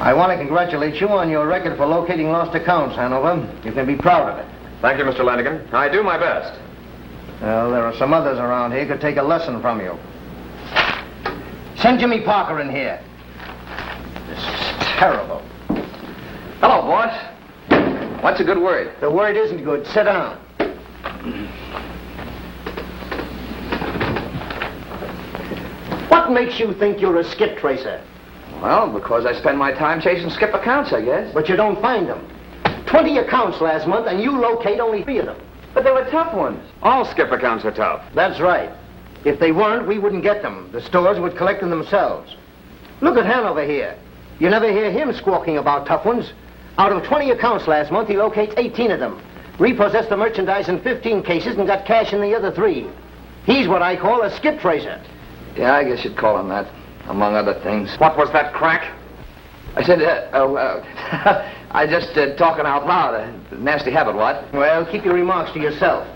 I want to congratulate you on your record for locating lost accounts, Hanover. You can be proud of it. Thank you, Mr. Lanigan. I do my best. Well, there are some others around here who could take a lesson from you. Send Jimmy Parker in here. This is terrible. Hello, boss. What's a good word? The word isn't good. Sit down. What makes you think you're a skip tracer? Well, because I spend my time chasing skip accounts, I guess. But you don't find them. 20 accounts last month, and you locate only 3 of them. But they were tough ones. All skip accounts are tough. That's right. If they weren't, we wouldn't get them. The stores would collect them themselves. Look at Hanover here. You never hear him squawking about tough ones. Out of 20 accounts last month, he locates 18 of them. Repossessed the merchandise in 15 cases and got cash in the other 3. He's what I call a skip tracer. Yeah, I guess you'd call him that, among other things. What was that crack? I said, I just talking out loud. A nasty habit, what? Well, keep your remarks to yourself.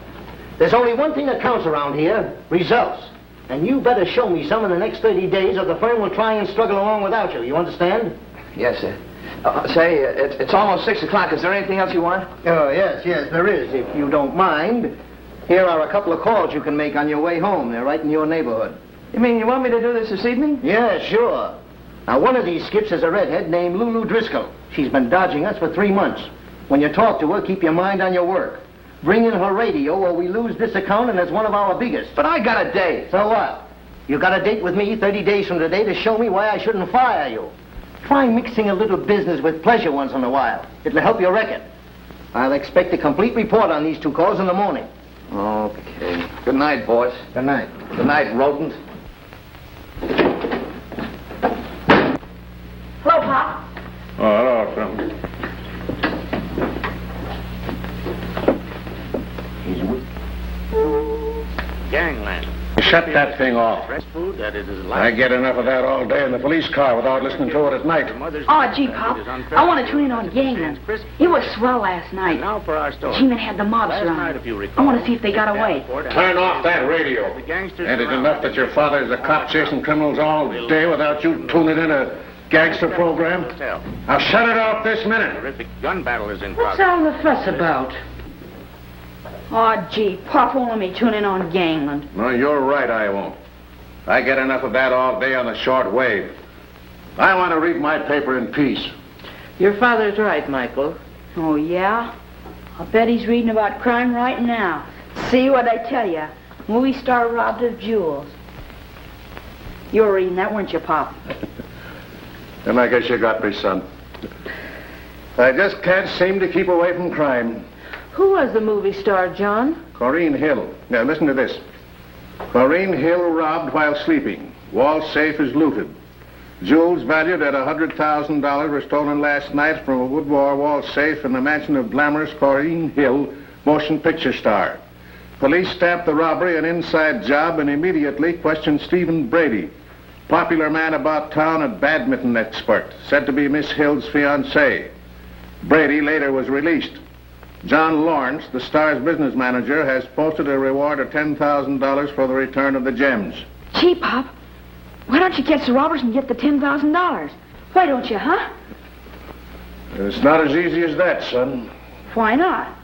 There's only one thing that counts around here, results. And you better show me some in the next 30 days or the firm will try and struggle along without you. You understand? Yes, sir. Say, it's almost 6 o'clock. Is there anything else you want? Oh, yes, there is, if you don't mind. Here are a couple of calls you can make on your way home. They're right in your neighborhood. You mean you want me to do this evening? Yeah, sure. Now, one of these skips is a redhead named Lulu Driscoll. She's been dodging us for 3 months. When you talk to her, keep your mind on your work. Bring in her radio or we lose this account and it's one of our biggest. But I got a date. So what? You got a date with me 30 days from today to show me why I shouldn't fire you. Try mixing a little business with pleasure once in a while. It'll help your record. I'll expect a complete report on these 2 calls in the morning. Okay. Good night, boss. Good night. Good night, rodent. Hello, Pop. Oh, hello, son. Gangland. Shut that thing off. Food that it is I get enough of that all day in the police car without listening to it at night. Oh, gee, Pop. I want to tune in on Gangland. It was swell last night. Now for our story. G-Men had the mobs around. I want to see if they got away. Turn off that radio. Ain't it enough that your father's a cop chasing criminals all day without you tuning in a gangster program? Now shut it off this minute. Terrific gun battle is in What's progress. all the fuss about? Oh, gee, Pop won't let me tune in on Gangland. No, you're right, I won't. I get enough of that all day on the short wave. I want to read my paper in peace. Your father's right, Michael. Oh, yeah? I'll bet he's reading about crime right now. See what I tell you? Movie star robbed of jewels. You were reading that, weren't you, Pop? And I guess you got me, son. I just can't seem to keep away from crime. Who was the movie star, John? Corrine Hill. Now, listen to this. Corrine Hill robbed while sleeping. Wall safe is looted. Jewels valued at $100,000 were stolen last night from a Woodward wall safe in the mansion of glamorous Corrine Hill, motion picture star. Police stamped the robbery an inside job and immediately questioned Stephen Brady, popular man about town and badminton expert, said to be Miss Hill's fiancé. Brady later was released. John Lawrence, the star's business manager, has posted a reward of $10,000 for the return of the gems. Gee, Pop, why don't you catch the robbers and get the $10,000? Why don't you, huh? It's not as easy as that, son. Why not?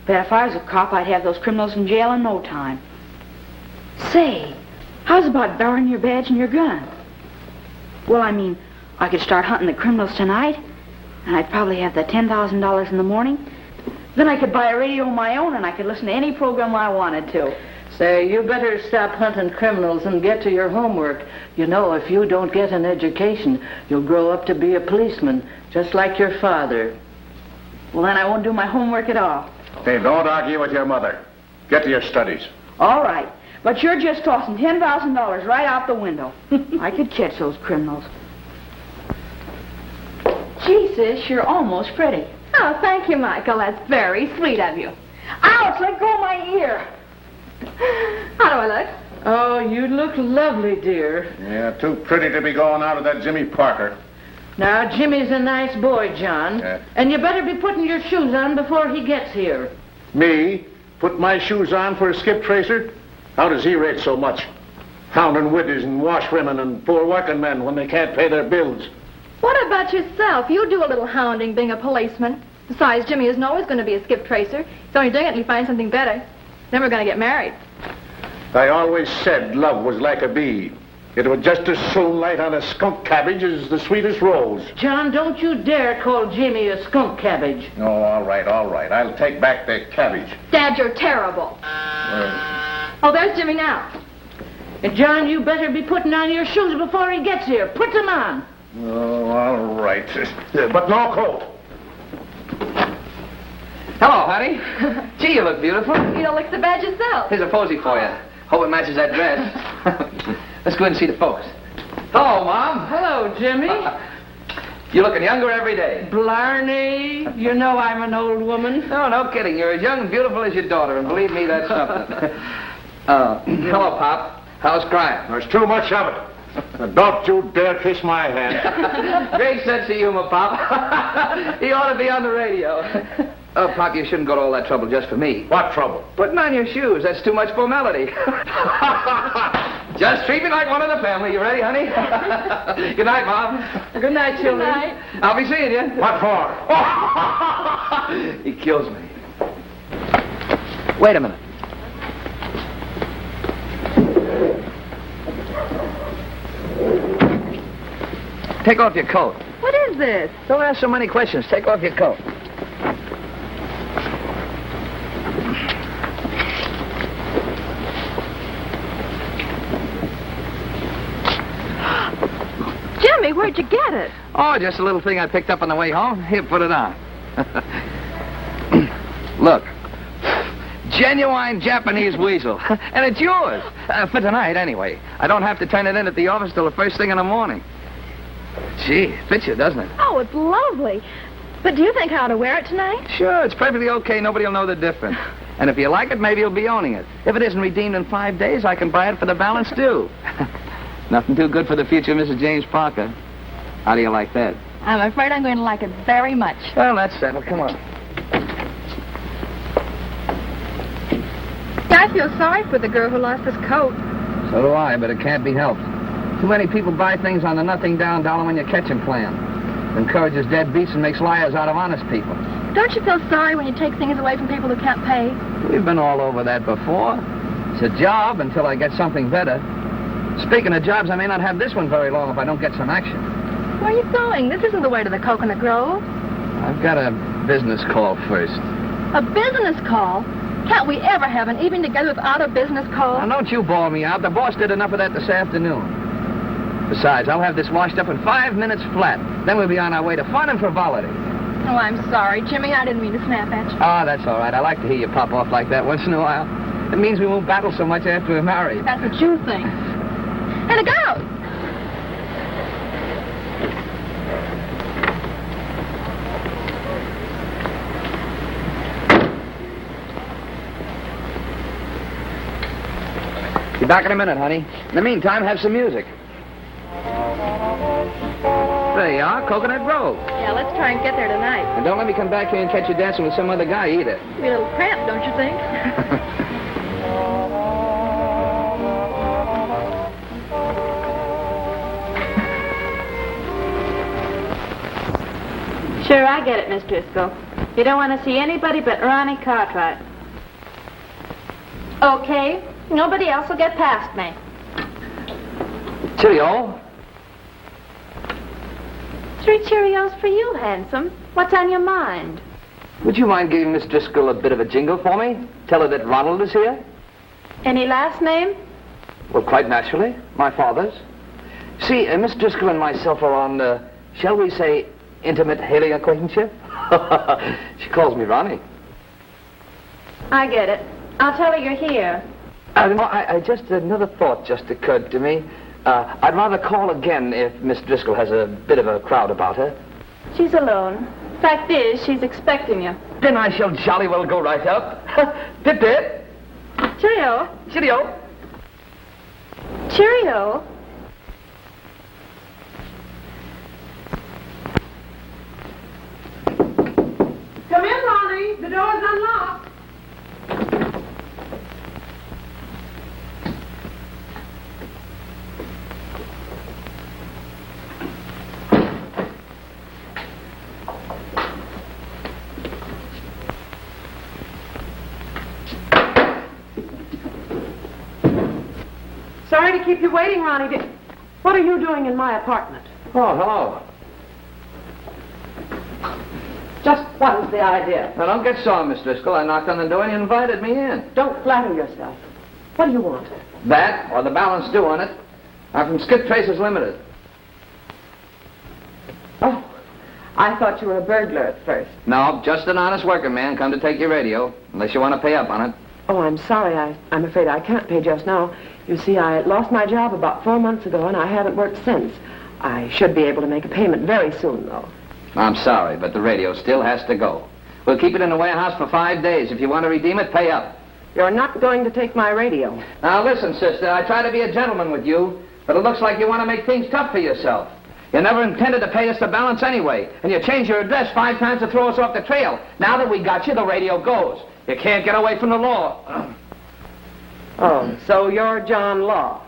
Bet if I was a cop, I'd have those criminals in jail in no time. Say, how's about borrowing your badge and your gun? Well, I mean, I could start hunting the criminals tonight, and I'd probably have the $10,000 in the morning. Then I could buy a radio of my own, and I could listen to any program I wanted to. Say, you better stop hunting criminals and get to your homework. You know, if you don't get an education, you'll grow up to be a policeman, just like your father. Well, then I won't do my homework at all. Hey, don't argue with your mother. Get to your studies. All right, but you're just tossing $10,000 right out the window. I could catch those criminals. Gee, sis, you're almost pretty. Oh, thank you, Michael. That's very sweet of you. Ouch, let go of my ear. How do I look? Oh, you look lovely, dear. Yeah, too pretty to be going out with that Jimmy Parker. Now, Jimmy's a nice boy, John. Yeah. And you better be putting your shoes on before he gets here. Me? Put my shoes on for a skip tracer? How does he rate so much? Hounding widdies and washwomen and poor working men when they can't pay their bills. What about yourself? You do a little hounding being a policeman. Besides, Jimmy isn't always going to be a skip tracer. He's only doing it until he finds something better. Then we're going to get married. I always said love was like a bee. It would just as soon light on a skunk cabbage as the sweetest rose. John, don't you dare call Jimmy a skunk cabbage. Oh, all right. I'll take back the cabbage. Dad, you're terrible. Oh, there's Jimmy now. And John, you better be putting on your shoes before he gets here. Put them on. Oh, all right. But no coat. Hello, honey. Gee, you look beautiful. You don't look so bad yourself. Here's a posy for you. Hope it matches that dress. Let's go in and see the folks. Hello, Mom. Hello, Jimmy. You're looking younger every day. Blarney, you know I'm an old woman. No kidding. You're as young and beautiful as your daughter, and believe me, that's something. Hello, Pop. How's crime? There's too much of it. Don't you dare kiss my hand. Great sense of humor, Pop. He ought to be on the radio. Oh, Pop, you shouldn't go to all that trouble just for me. What trouble? Putting on your shoes. That's too much formality. Just treat me like one of the family. You ready, honey? Good night, Mom. Good night, children. Good night. I'll be seeing you. What for? He kills me. Wait a minute. Take off your coat. What is this? Don't ask so many questions. Take off your coat. Jimmy, where'd you get it? Oh, just a little thing I picked up on the way home. Here, put it on. Look. Genuine Japanese weasel. And it's yours. For tonight, anyway. I don't have to turn it in at the office till the first thing in the morning. Gee, it fits you, doesn't it? Oh, it's lovely. But do you think I ought to wear it tonight? Sure, it's perfectly okay. Nobody will know the difference. And if you like it, maybe you'll be owning it. If it isn't redeemed in 5 days, I can buy it for the balance due. Nothing too good for the future Mrs. James Parker. How do you like that? I'm afraid I'm going to like it very much. Well, that's settled. Come on. I feel sorry for the girl who lost this coat. So do I, but it can't be helped. Too many people buy things on the nothing down dollar when you catch 'em plan. It encourages deadbeats and makes liars out of honest people. Don't you feel sorry when you take things away from people who can't pay? We've been all over that before. It's a job until I get something better. Speaking of jobs, I may not have this one very long if I don't get some action. Where are you going? This isn't the way to the Coconut Grove. I've got a business call first. A business call? Can't we ever have an evening together without a business call? Now, don't you bawl me out. The boss did enough of that this afternoon. Besides, I'll have this washed up in 5 minutes flat. Then we'll be on our way to fun and frivolity. Oh, I'm sorry, Jimmy. I didn't mean to snap at you. Ah, that's all right. I like to hear you pop off like that once in a while. It means we won't battle so much after we're married. That's what you think. And a go! Be back in a minute, honey. In the meantime, have some music. There you are, Coconut Grove. Yeah, let's try and get there tonight. And don't let me come back here and catch you dancing with some other guy either. Be a little cramped, don't you think? Sure, I get it, Miss Driscoll. You don't want to see anybody but Ronnie Cartwright. Okay, nobody else will get past me. Cheerio. 3 Cheerios for you, handsome. What's on your mind? Would you mind giving Miss Driscoll a bit of a jingle for me? Tell her that Ronald is here? Any last name? Well, quite naturally. My father's. See, Miss Driscoll and myself are on, shall we say, intimate hailing acquaintanceship? She calls me Ronnie. I get it. I'll tell her you're here. I just, another thought just occurred to me. I'd rather call again if Miss Driscoll has a bit of a crowd about her. She's alone. Fact is, she's expecting you. Then I shall jolly well go right up. Pip-pip. Cheerio. Cheerio. Cheerio. Come in, Ronnie. The door's unlocked. to keep you waiting, Ronnie. What are you doing in my apartment? Oh, hello. Just what is the idea? Now, don't get sore, Miss Driscoll. I knocked on the door and you invited me in. Don't flatter yourself. What do you want? That, or the balance due on it. I'm from Skip Tracers Limited. Oh, I thought you were a burglar at first. No, just an honest working man come to take your radio, unless you want to pay up on it. Oh, I'm sorry. I'm afraid I can't pay just now. You see, I lost my job about 4 months ago, and I haven't worked since. I should be able to make a payment very soon, though. I'm sorry, but the radio still has to go. We'll keep it in the warehouse for 5 days. If you want to redeem it, pay up. You're not going to take my radio. Now, listen, sister, I try to be a gentleman with you, but it looks like you want to make things tough for yourself. You never intended to pay us the balance anyway, and you changed your address 5 times to throw us off the trail. Now that we got you, the radio goes. You can't get away from the law. Oh, so you're John Law.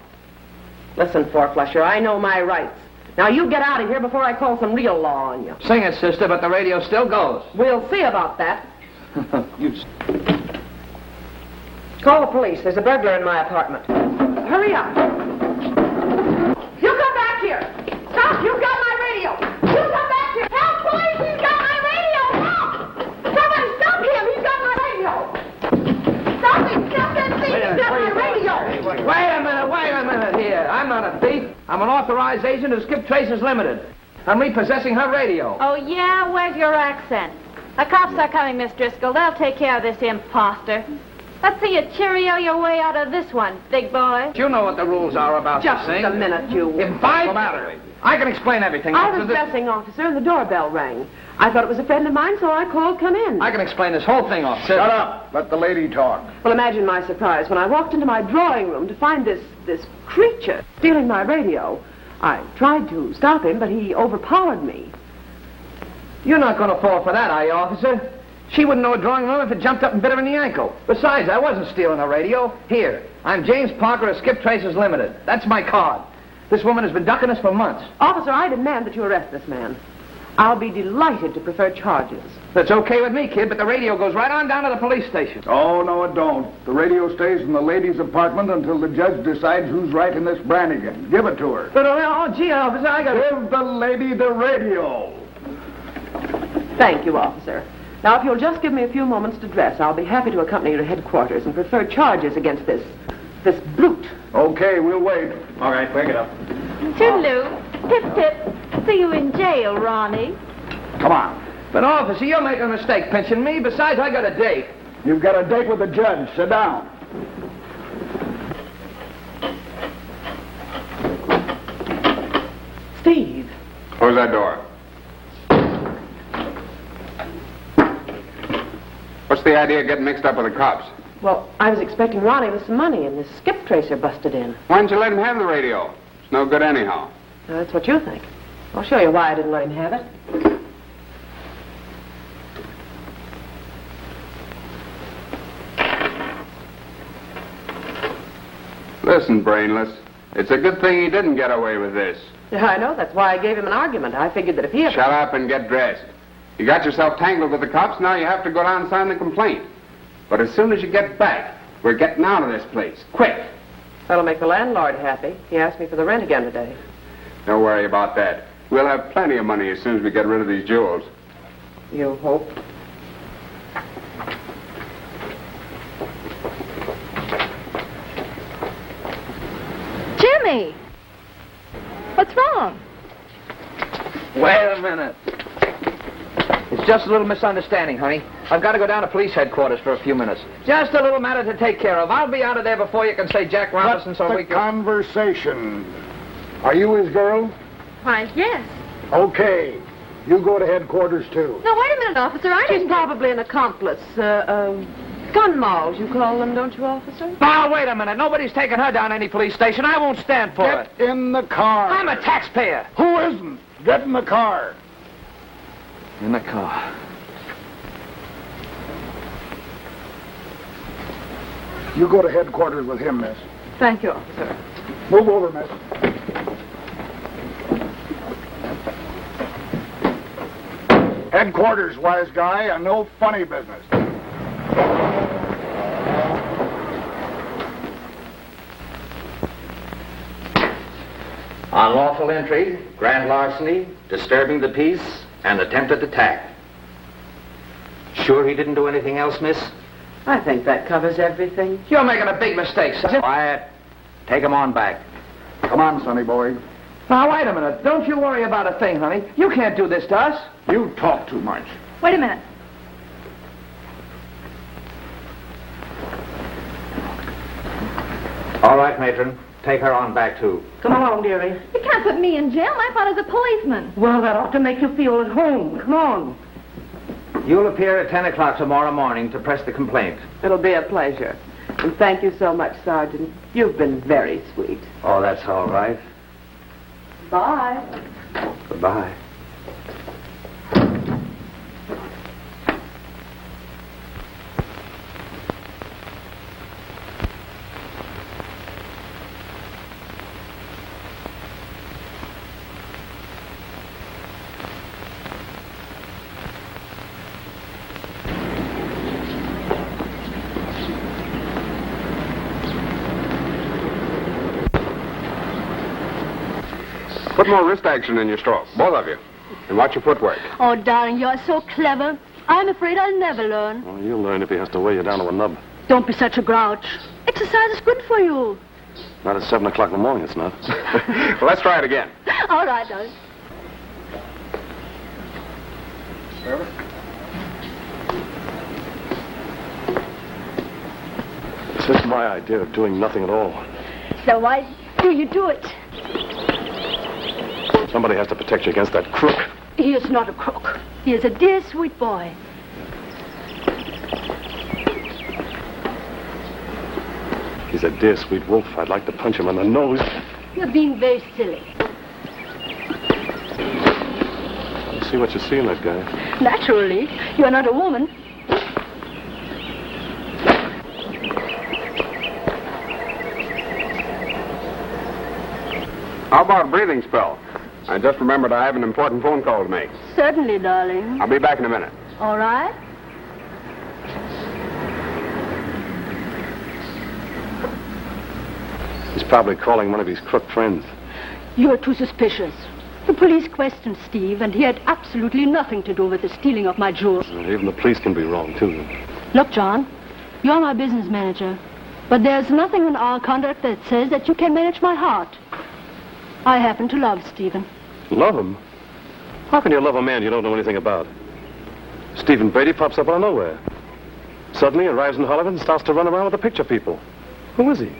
Listen, Four-Flusher, I know my rights. Now, you get out of here before I call some real law on you. Sing it, sister, but the radio still goes. We'll see about that. Call the police. There's a burglar in my apartment. Hurry up. You come back here. Stop. You've got my radio. You come back here. Help, police. He's got my radio. Help. Somebody stop him. He's got my radio. Stop him. Stop that thief. He's got my radio. Wait a minute here. I'm not a thief. I'm an authorized agent of Skip Tracers Limited. I'm repossessing her radio. Oh, yeah? Where's your accent? The cops are coming, Miss Driscoll. They'll take care of this imposter. Let's see you cheerio your way out of this one, big boy. You know what the rules are about Just this thing. a minute, you... In 5 minutes. I can explain everything. I was dressing, officer, and the doorbell rang. I thought it was a friend of mine, so I called, come in. I can explain this whole thing, officer. Shut up. Let the lady talk. Well, imagine my surprise when I walked into my drawing room to find this creature stealing my radio. I tried to stop him, but he overpowered me. You're not going to fall for that, are you, officer? She wouldn't know a drawing room if it jumped up and bit her in the ankle. Besides, I wasn't stealing a radio. Here, I'm James Parker of Skip Tracers Limited. That's my card. This woman has been ducking us for months. Officer, I demand that you arrest this man. I'll be delighted to prefer charges. That's okay with me, kid, but the radio goes right on down to the police station. Oh, no, it don't. The radio stays in the lady's apartment until the judge decides who's right in this Brannigan. Give it to her. But, oh, gee, officer, I got... Give the lady the radio. Thank you, officer. Now, if you'll just give me a few moments to dress, I'll be happy to accompany you to headquarters and prefer charges against this brute. Okay, we'll wait. All right, break it up. Toodaloo. Pip-pip. See you in jail, Ronnie. Come on. But, officer, you're making a mistake pinching me. Besides, I got a date. You've got a date with the judge. Sit down. Steve. Close that door. What's the idea of getting mixed up with the cops? Well, I was expecting Ronnie with some money, and this skip tracer busted in. Why didn't you let him have the radio? It's no good anyhow. Now, that's what you think. I'll show you why I didn't let him have it. Listen, Brainless. It's a good thing he didn't get away with this. Yeah, I know. That's why I gave him an argument. I figured that if he had... Shut up and get dressed. You got yourself tangled with the cops, now you have to go down and sign the complaint. But as soon as you get back, we're getting out of this place. Quick! That'll make the landlord happy. He asked me for the rent again today. Don't worry about that. We'll have plenty of money as soon as we get rid of these jewels. You hope? Jimmy! What's wrong? Wait a minute. It's just a little misunderstanding, honey. I've got to go down to police headquarters for a few minutes. Just a little matter to take care of. I'll be out of there before you can say Jack Robinson so we can... Conversation. Are you his girl? Why, yes. Okay. You go to headquarters, too. No, wait a minute, officer. I She's didn't... probably an accomplice. Gun malls, you call them, don't you, officer? Now, wait a minute. Nobody's taking her down any police station. I won't stand for it. Get in the car. I'm a taxpayer. Who isn't? Get in the car. In the car. You go to headquarters with him, miss. Thank you, officer. Move over, miss. Headquarters, wise guy, and no funny business. Unlawful entry, grand larceny, disturbing the peace, and attempted attack. Sure he didn't do anything else, miss? I think that covers everything. You're making a big mistake, son. Quiet. Take him on back. Come on, sonny boy. Now, wait a minute. Don't you worry about a thing, honey. You can't do this to us. You talk too much. Wait a minute. All right, matron. Take her on back, too. Come along, dearie. You can't put me in jail. I thought I was a policeman. Well, that ought to make you feel at home. Come on. You'll appear at 10 o'clock tomorrow morning to press the complaint. It'll be a pleasure. And thank you so much, Sergeant. You've been very sweet. Oh, that's all right. Bye. Goodbye. Put more wrist action in your stroke, both of you. And watch your footwork. Oh, darling, you're so clever. I'm afraid I'll never learn. Well, you'll learn if he has to weigh you down to a nub. Don't be such a grouch. Exercise is good for you. Not at 7 o'clock in the morning, it's not. Well, let's try it again. All right, darling. This is my idea of doing nothing at all. So why do you do it? Somebody has to protect you against that crook. He is not a crook. He is a dear, sweet boy. He's a dear, sweet wolf. I'd like to punch him on the nose. You're being very silly. You see what you see in that guy. Naturally, you are not a woman. How about a breathing spell? I just remembered I have an important phone call to make. Certainly, darling. I'll be back in a minute. All right. He's probably calling one of his crook friends. You're too suspicious. The police questioned Steve, and he had absolutely nothing to do with the stealing of my jewels. Even the police can be wrong, too. Look, John, you're my business manager, but there's nothing in our contract that says that you can manage my heart. I happen to love Stephen. Love him? How can you love a man you don't know anything about? Stephen Brady pops up out of nowhere. Suddenly arrives in Hollywood and starts to run around with the picture people. Who is he?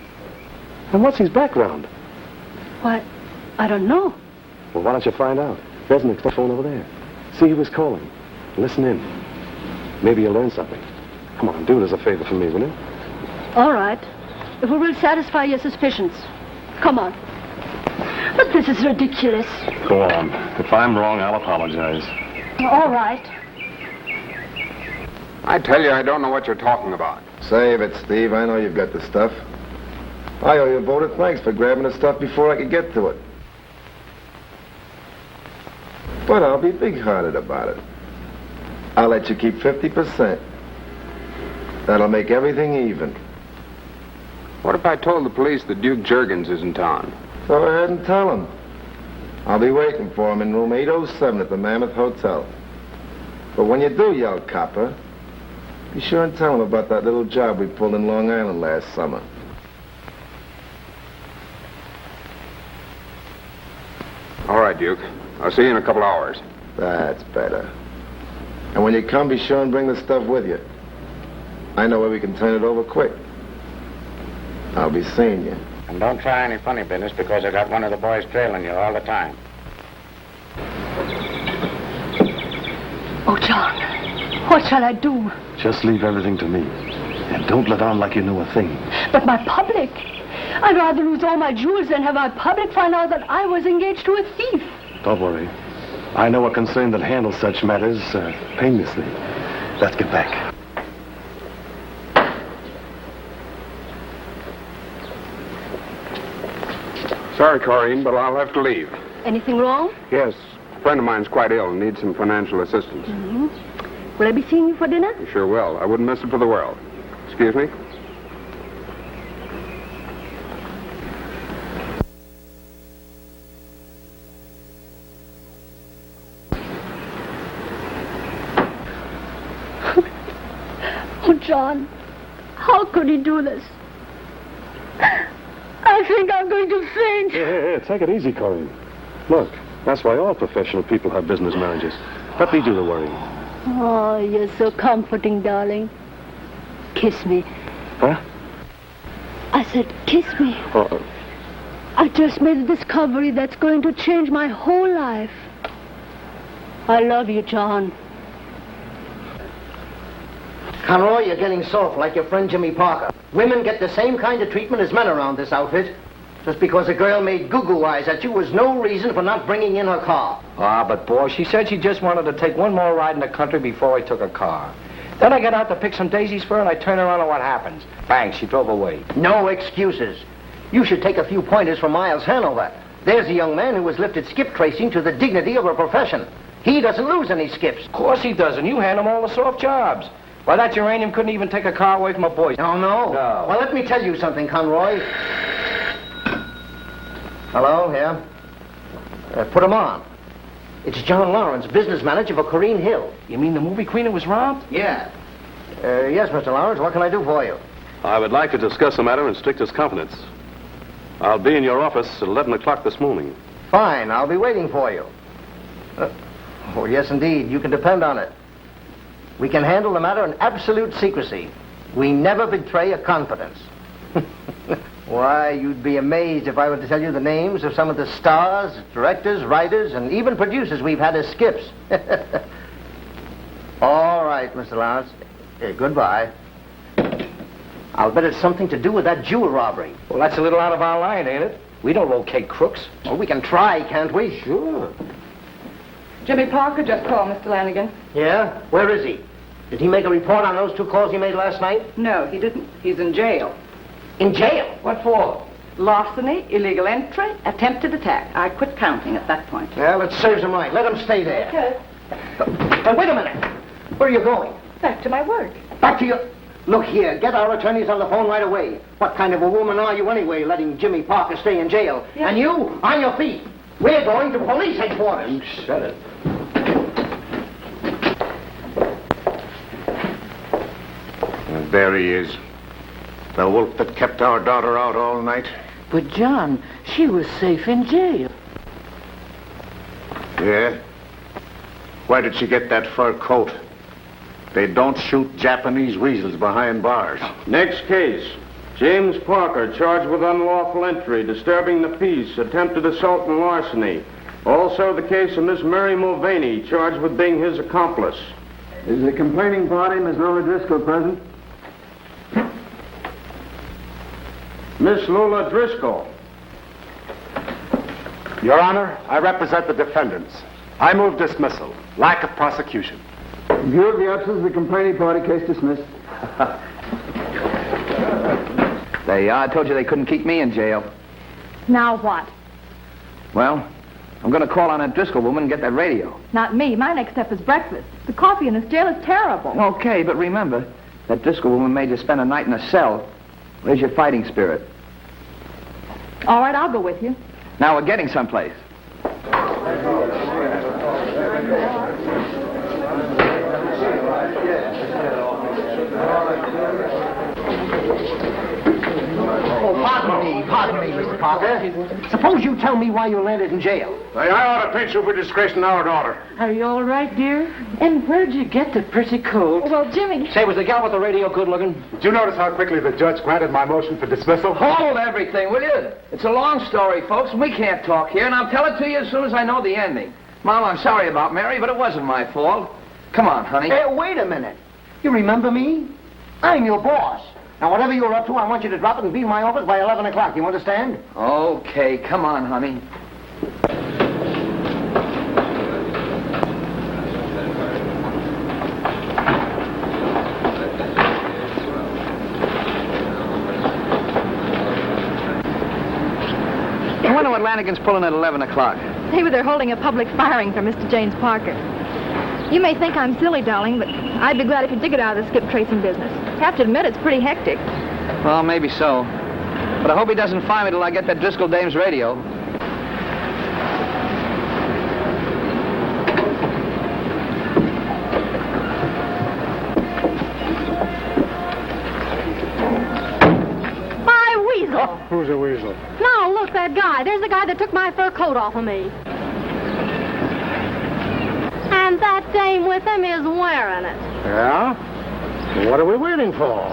And what's his background? Why, I don't know. Well, why don't you find out? There's an extension phone over there. See who was calling. Listen in. Maybe you'll learn something. Come on, do it as a favor for me, will you? All right. If it will satisfy your suspicions. Come on. But this is ridiculous. Go on. If I'm wrong, I'll apologize. All right. I tell you, I don't know what you're talking about. Save it, Steve. I know you've got the stuff. I owe you a vote of thanks for grabbing the stuff before I could get to it. But I'll be big-hearted about it. I'll let you keep 50%. That'll make everything even. What if I told the police that Duke Juergens is in town? Go ahead and tell him. I'll be waiting for him in room 807 at the Mammoth Hotel. But when you do yell copper, be sure and tell him about that little job we pulled in Long Island last summer. All right, Duke. I'll see you in a couple hours. That's better. And when you come, be sure and bring the stuff with you. I know where we can turn it over quick. I'll be seeing you. And don't try any funny business because I got one of the boys trailing you all the time. Oh, John, what shall I do? Just leave everything to me. And don't let on like you know a thing. But my public. I'd rather lose all my jewels than have my public find out that I was engaged to a thief. Don't worry. I know a concern that handles such matters painlessly. Let's get back. Sorry, Corrine, but I'll have to leave. Anything wrong? Yes. A friend of mine's quite ill and needs some financial assistance. Mm-hmm. Will I be seeing you for dinner? You sure will. I wouldn't miss it for the world. Excuse me? John. How could he do this? I think I'm going to faint. Hey, take it easy, Corinne. Look, that's why all professional people have business managers. Let me do the worrying. Oh, you're so comforting, darling. Kiss me. Huh? I said, kiss me. Uh-oh. I just made a discovery that's going to change my whole life. I love you, John. Conroy, you're getting soft like your friend Jimmy Parker. Women get the same kind of treatment as men around this outfit. Just because a girl made goo-goo eyes at you was no reason for not bringing in her car. Ah, but boy, she said she just wanted to take one more ride in the country before I took a car. Then I got out to pick some daisies for her, and I turned around, and what happens? Bang, she drove away. No excuses. You should take a few pointers from Miles Hanover. There's a young man who has lifted skip tracing to the dignity of a profession. He doesn't lose any skips. Of course he doesn't. You hand him all the soft jobs. Why, that uranium couldn't even take a car away from a boy. No, no. No. Well, let me tell you something, Conroy. Hello, yeah? Put him on. It's John Lawrence, business manager for Corrine Hill. You mean the movie queen who was robbed? Yeah. Yes, Mr. Lawrence, what can I do for you? I would like to discuss the matter in strictest confidence. I'll be in your office at 11 o'clock this morning. Fine, I'll be waiting for you. Oh, yes, indeed. You can depend on it. We can handle the matter in absolute secrecy. We never betray a confidence. Why, you'd be amazed if I were to tell you the names of some of the stars, directors, writers, and even producers we've had as skips. All right, Mr. Lawrence. Goodbye. I'll bet it's something to do with that jewel robbery. Well, that's a little out of our line, ain't it? We don't locate crooks. Well, we can try, can't we? Sure. Jimmy Parker just called, Mr. Lanigan. Yeah? Where is he? Did he make a report on those 2 calls he made last night? No, he didn't. He's in jail. In jail? What for? Larceny, illegal entry, attempted attack. I quit counting at that point. Well, it serves him right. Let him stay there. Okay. Wait a minute. Where are you going? Back to my work. Back to your... Look here, get our attorneys on the phone right away. What kind of a woman are you anyway, letting Jimmy Parker stay in jail? Yeah. And you, on your feet. We're going to police headquarters. You said it. And there he is. The wolf that kept our daughter out all night. But, John, she was safe in jail. Yeah? Why did she get that fur coat? They don't shoot Japanese weasels behind bars. Next case. James Parker, charged with unlawful entry, disturbing the peace, attempted assault and larceny. Also the case of Miss Mary Mulvaney, charged with being his accomplice. Is the complaining party, Miss Lulu Driscoll, present? Miss Lulu Driscoll. Your Honor, I represent the defendants. I move dismissal. Lack of prosecution. In view of the absence of the complaining party, case dismissed. There you are. I told you they couldn't keep me in jail. Now what? Well, I'm going to call on that Driscoll woman and get that radio. Not me. My next step is breakfast. The coffee in this jail is terrible. Okay, but remember, that Driscoll woman made you spend a night in a cell. Where's your fighting spirit? All right, I'll go with you. Now we're getting someplace. Oh, pardon me, Mr. Parker. Suppose you tell me why you landed in jail. I ought to pinch you for disgracing our daughter. Are you all right, dear? And where'd you get the pretty coat? Well, Jimmy... Say, was the gal with the radio good looking? Did you notice how quickly the judge granted my motion for dismissal? Hold everything, will you? It's a long story, folks, and we can't talk here, and I'll tell it to you as soon as I know the ending. Mom, I'm sorry about Mary, but it wasn't my fault. Come on, honey. Hey, wait a minute. You remember me? I'm your boss. Now, whatever you're up to, I want you to drop it and be in my office by 11 o'clock. You understand? Okay, come on, honey. I wonder what Lanigan's pulling at 11 o'clock. Maybe they're holding a public firing for Mr. James Parker. You may think I'm silly, darling, but I'd be glad if you did get out of the skip tracing business. Have to admit, it's pretty hectic. Well, maybe so. But I hope he doesn't fire me till I get that Driscoll dame's radio. that guy. There's the guy that took my fur coat off of me. And that dame with him is wearing it. Yeah? Well, what are we waiting for?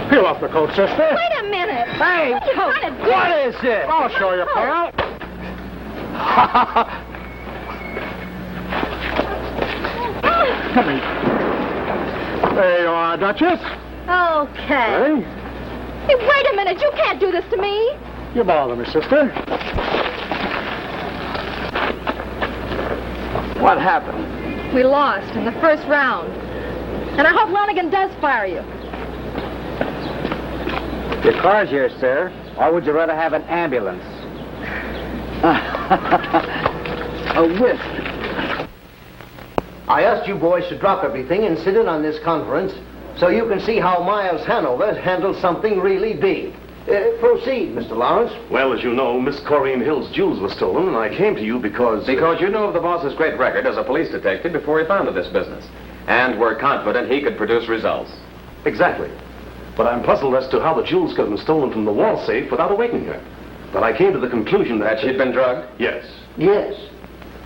Peel off the coat, sister. Wait a minute. Hey, what are you trying to do? What is this? I'll show you, pal. Come here. There you are, Duchess. Okay. Hey, wait a minute. You can't do this to me. You bother me, sister. What happened? We lost in the first round. And I hope Lanigan does fire you. Your car's here, sir. Or would you rather have an ambulance? A whiff. I asked you boys to drop everything and sit in on this conference so you can see how Miles Hanover handles something really big. Proceed, Mr. Lawrence. Well, as you know, Miss Corinne Hill's jewels were stolen, and I came to you because... Because you knew of the boss's great record as a police detective before he founded this business. And were confident he could produce results. Exactly. But I'm puzzled as to how the jewels could have been stolen from the wall safe without awakening her. But I came to the conclusion that... That she'd been drugged? Yes. Yes.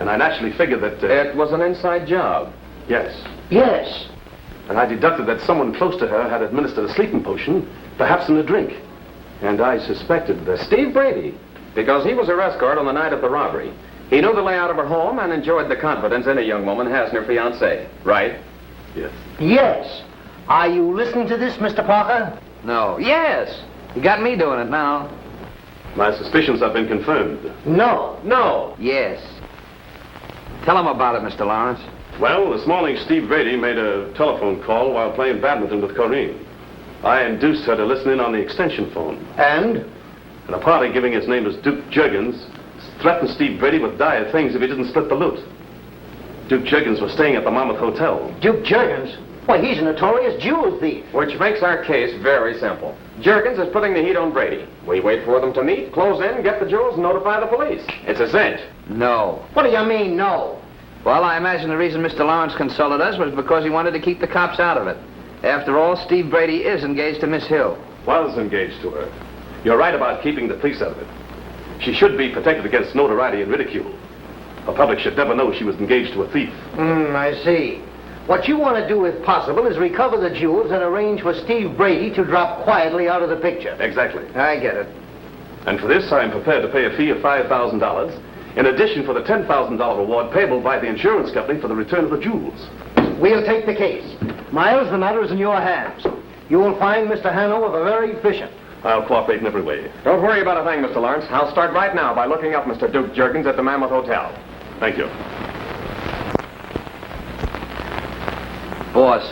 And I naturally figured that... It was an inside job. Yes. Yes. And I deducted that someone close to her had administered a sleeping potion, perhaps in a drink. And I suspected that... Steve Brady. Because he was her escort on the night of the robbery. He knew the layout of her home and enjoyed the confidence any young woman has in her fiancé. Right? Yes. Yes. Are you listening to this, Mr. Parker? No. Yes. You got me doing it now. My suspicions have been confirmed. No. No. Yes. Tell him about it, Mr. Lawrence. Well, this morning Steve Brady made a telephone call while playing badminton with Corinne. I induced her to listen in on the extension phone. And? And a party giving his name as Duke Juggins threatened Steve Brady with dire things if he didn't split the loot. Duke Juggins was staying at the Monmouth Hotel. Duke Juggins? Why, he's a notorious jewel thief. Which makes our case very simple. Juergens is putting the heat on Brady. We wait for them to meet, close in, get the jewels, and notify the police. It's a cinch. No. What do you mean, no? Well, I imagine the reason Mr. Lawrence consulted us was because he wanted to keep the cops out of it. After all, Steve Brady is engaged to Miss Hill. Was engaged to her. You're right about keeping the police out of it. She should be protected against notoriety and ridicule. The public should never know she was engaged to a thief. I see. What you want to do, if possible, is recover the jewels and arrange for Steve Brady to drop quietly out of the picture. Exactly. I get it. And for this, I am prepared to pay a fee of $5,000, in addition for the $10,000 reward payable by the insurance company for the return of the jewels. We'll take the case. Miles, the matter is in your hands. You will find Mr. Hanover very efficient. I'll cooperate in every way. Don't worry about a thing, Mr. Lawrence. I'll start right now by looking up Mr. Duke Juergens at the Mammoth Hotel. Thank you. Boss,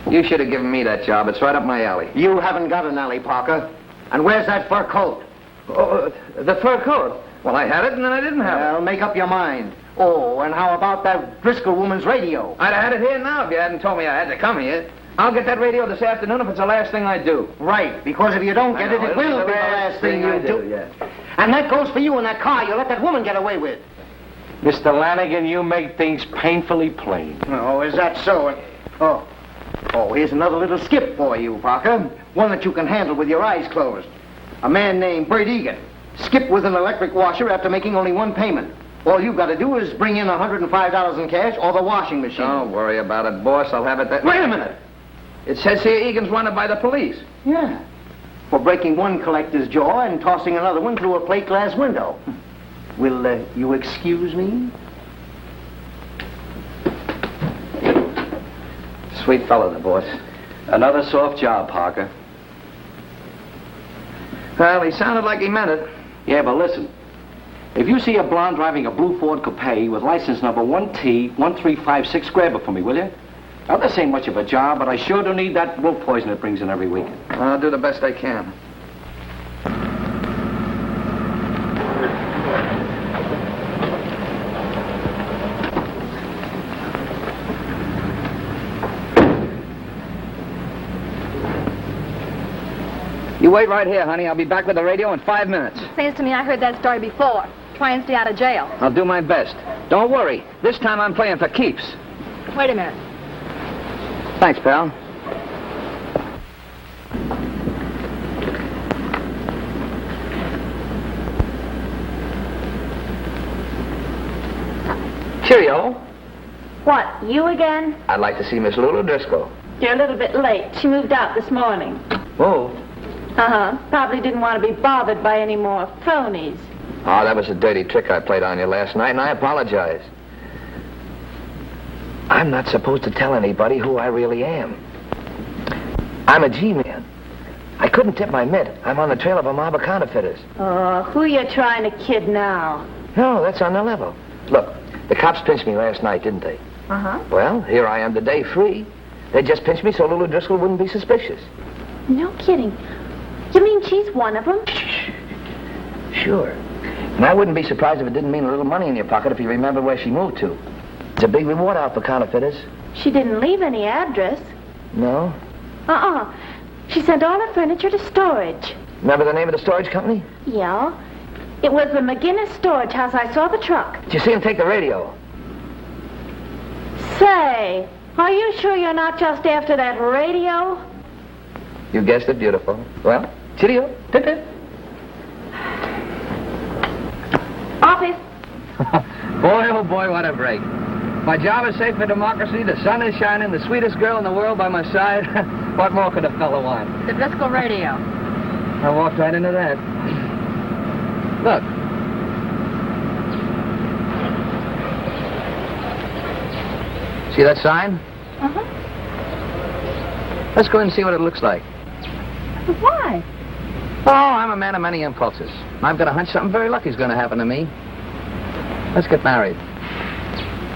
you should have given me that job. It's right up my alley. You haven't got an alley, Parker. And where's that fur coat? Oh, the fur coat? Well, I had it and then I didn't have it. Well, make up your mind. Oh, and how about that Driscoll woman's radio? I'd have had it here now if you hadn't told me I had to come here. I'll get that radio this afternoon if it's the last thing I do. Right, because if you don't get it, it will be the last thing you do. Yeah. And that goes for you in that car you let that woman get away with. Mr. Lanigan, you make things painfully plain. Oh, is that so? Oh, here's another little skip for you, Parker. One that you can handle with your eyes closed. A man named Bert Egan. Skip with an electric washer after making only one payment. All you've got to do is bring in $105 in cash or the washing machine. Don't worry about it, boss. I'll have it that... Wait a minute. It says here Egan's wanted by the police. Yeah. For breaking one collector's jaw and tossing another one through a plate glass window. Will you excuse me? Sweet fellow, the boss. Another soft job, Parker. Well, he sounded like he meant it. Yeah, but listen. If you see a blonde driving a blue Ford Coupe with license number 1T1356, grab it for me, will you? Now, this ain't much of a job, but I sure do need that wolf poison it brings in every week. I'll do the best I can. You wait right here, honey. I'll be back with the radio in 5 minutes. Seems to me I heard that story before. Try and stay out of jail. I'll do my best. Don't worry. This time I'm playing for keeps. Wait a minute. Thanks, pal. Cheerio. What, you again? I'd like to see Miss Lulu Driscoll. You're a little bit late. She moved out this morning. Oh. Uh-huh. Probably didn't want to be bothered by any more phonies. Oh, that was a dirty trick I played on you last night, and I apologize. I'm not supposed to tell anybody who I really am. I'm a G-man. I couldn't tip my mitt. I'm on the trail of a mob of counterfeiters. Oh, who you trying to kid now? No, that's on the level. Look, the cops pinched me last night, didn't they? Uh-huh. Well, here I am today, free. They just pinched me so Lulu Driscoll wouldn't be suspicious. No kidding. You mean she's one of them? Sure. And I wouldn't be surprised if it didn't mean a little money in your pocket if you remember where she moved to. It's a big reward out for counterfeiters. She didn't leave any address. No? Uh-uh. She sent all her furniture to storage. Remember the name of the storage company? Yeah. It was the McGinnis storage house. I saw the truck. Did you see him take the radio? Say, are you sure you're not just after that radio? You guessed it, beautiful. Well, cheerio. Pip-pip. Office. Boy, oh boy, what a break. My job is safe for democracy, the sun is shining, the sweetest girl in the world by my side. What more could a fellow want? The Driscoll radio. I walked right into that. Look. See that sign? Uh-huh. Let's go in and see what it looks like. Why? Oh, I'm a man of many impulses. I've got a hunch something very lucky's going to happen to me. Let's get married.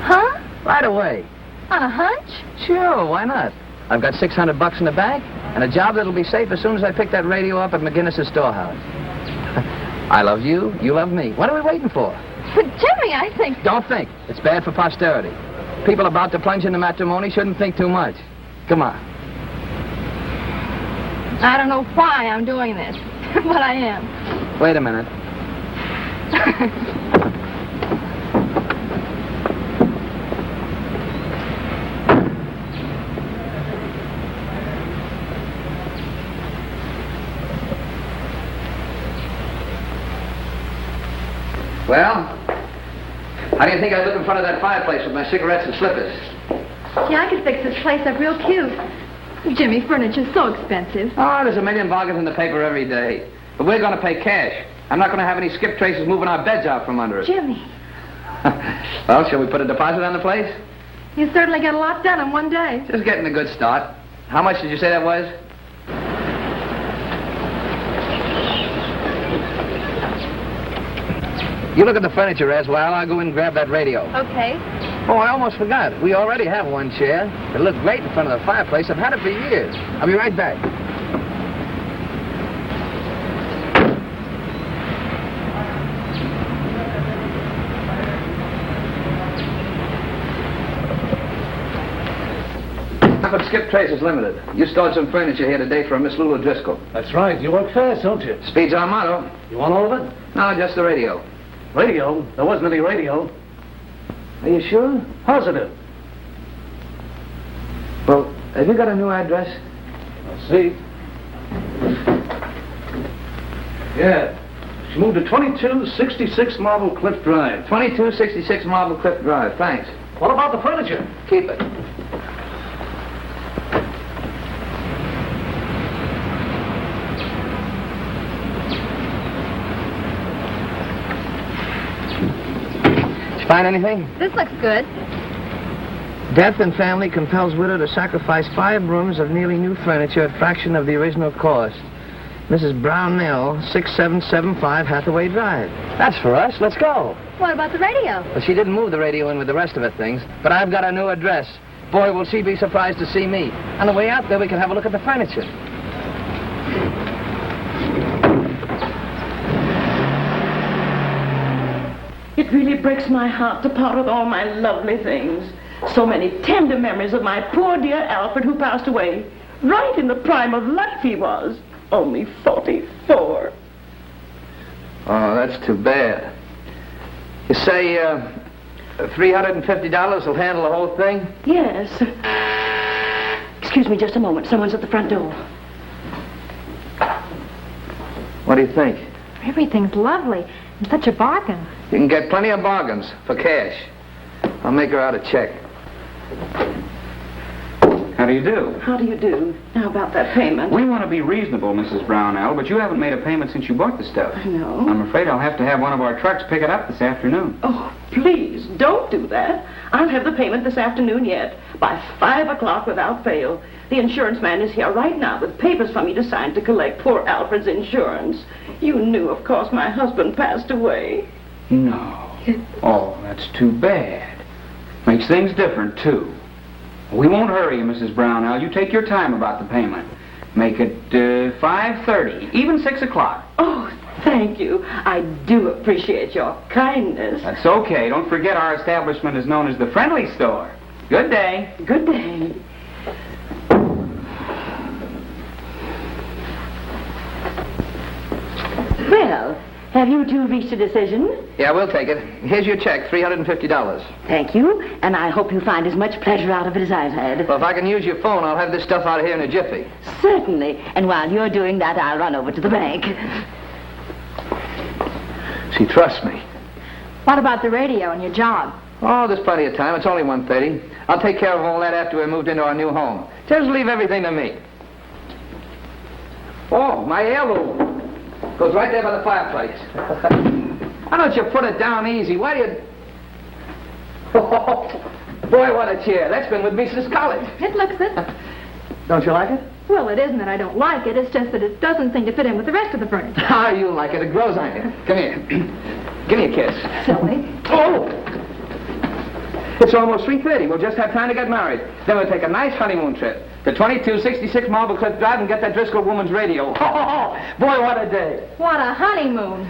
Huh? Right away. On a hunch? Sure, why not? I've got $600 in the bank and a job that'll be safe as soon as I pick that radio up at McGinnis' storehouse. I love you, you love me. What are we waiting for? But Jimmy, I think... Don't think. It's bad for posterity. People about to plunge into matrimony shouldn't think too much. Come on. I don't know why I'm doing this, but I am. Wait a minute. Well, how do you think I look in front of that fireplace with my cigarettes and slippers? Gee, I could fix this place up real cute. Jimmy, furniture's so expensive. Oh, there's a million bargains in the paper every day. But we're going to pay cash. I'm not going to have any skip traces moving our beds out from under us. Jimmy. Well, shall we put a deposit on the place? You certainly got a lot done in one day. Just getting a good start. How much did you say that was? You look at the furniture, Raz, while I'll go in and grab that radio. Okay. Oh, I almost forgot. We already have one chair. It looked great in front of the fireplace. I've had it for years. I'll be right back. But Skip Traces Limited. You stored some furniture here today for Miss Lulu Driscoll. That's right. You work fast, don't you? Speed's our motto. You want all of it? No, just the radio. Radio? There wasn't any radio. Are you sure? Positive. Well, have you got a new address? Let's see. Yeah. She moved to 2266 Marble Cliff Drive. 2266 Marble Cliff Drive. Thanks. What about the furniture? Keep it. Find anything? This looks good. Death in family compels widow to sacrifice 5 rooms of nearly new furniture at fraction of the original cost. Mrs. Brownell, 6775 Hathaway Drive. That's for us. Let's go. What about the radio? Well, she didn't move the radio in with the rest of her things, but I've got a new address. Boy, will she be surprised to see me. On the way out there, we can have a look at the furniture. It really breaks my heart to part with all my lovely things. So many tender memories of my poor dear Alfred who passed away. Right in the prime of life he was. Only 44. Oh, that's too bad. You say, $350 will handle the whole thing? Yes. Excuse me just a moment. Someone's at the front door. What do you think? Everything's lovely. And such a bargain. You can get plenty of bargains for cash. I'll make her out a check. How do you do? How do you do? Now about that payment. We want to be reasonable, Mrs. Brownell, but you haven't made a payment since you bought the stuff. I know. I'm afraid I'll have to have one of our trucks pick it up this afternoon. Oh, please, don't do that. I'll have the payment this afternoon yet, by 5 o'clock without fail. The insurance man is here right now with papers for me to sign to collect poor Alfred's insurance. You knew, of course, my husband passed away. No. Oh, that's too bad. Makes things different, too. We won't hurry you, Mrs. Brownell. You take your time about the payment. Make it 5:30, even 6 o'clock. Oh, thank you. I do appreciate your kindness. That's okay. Don't forget our establishment is known as the Friendly Store. Good day. Good day. Well, have you two reached a decision? Yeah, we'll take it. Here's your check, $350. Thank you, and I hope you find as much pleasure out of it as I've had. Well, if I can use your phone, I'll have this stuff out of here in a jiffy. Certainly, and while you're doing that, I'll run over to the bank. She trusts me. What about the radio and your job? Oh, there's plenty of time. It's only 1:30. I'll take care of all that after we're moved into our new home. Just leave everything to me. Oh, my heirloom. Goes right there by the fireplace. Why don't you put it down easy? Why do you... Oh, boy, what a chair. That's been with me since college. It looks it. Don't you like it? Well, it isn't that I don't like it. It's just that it doesn't seem to fit in with the rest of the furniture. Ah, you like it. It grows on you. Come here. Give me a kiss. Silly. Oh! It's almost 3:30. We'll just have time to get married. Then we'll take a nice honeymoon trip to 2266 Marble Cliff Drive and get that Driscoll woman's radio. Oh, boy, what a day. What a honeymoon.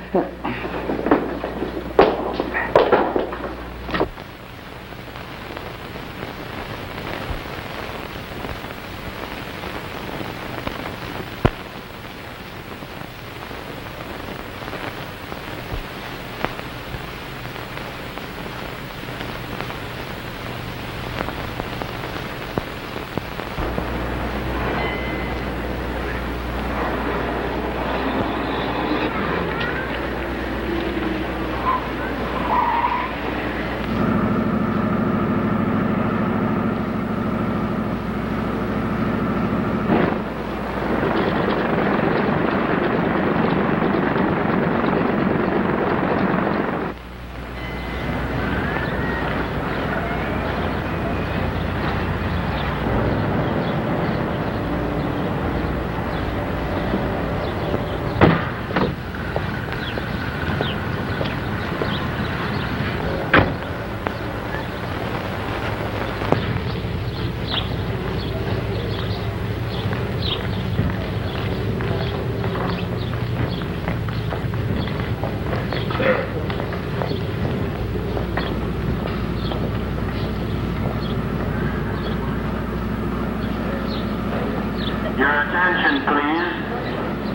Attention, please.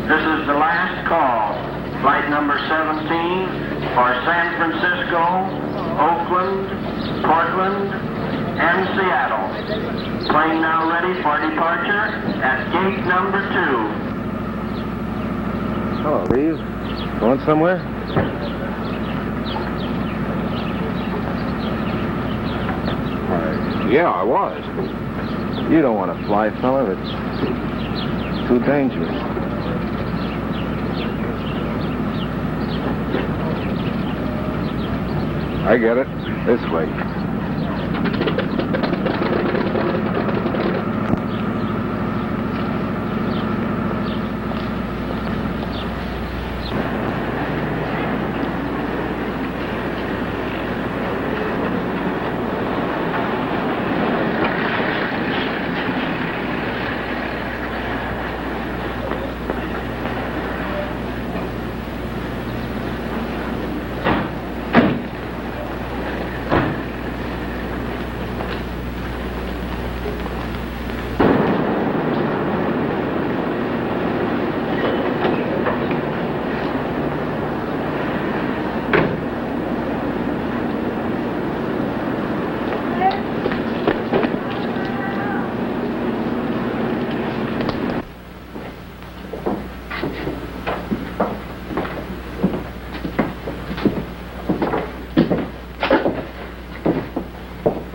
This is the last call. Flight number 17 for San Francisco, Oakland, Portland, and Seattle. Plane now ready for departure at gate number 2. Hello, Reeve. Going somewhere? Yeah, I was. You don't want to fly, fella. It's too dangerous. I get it. This way.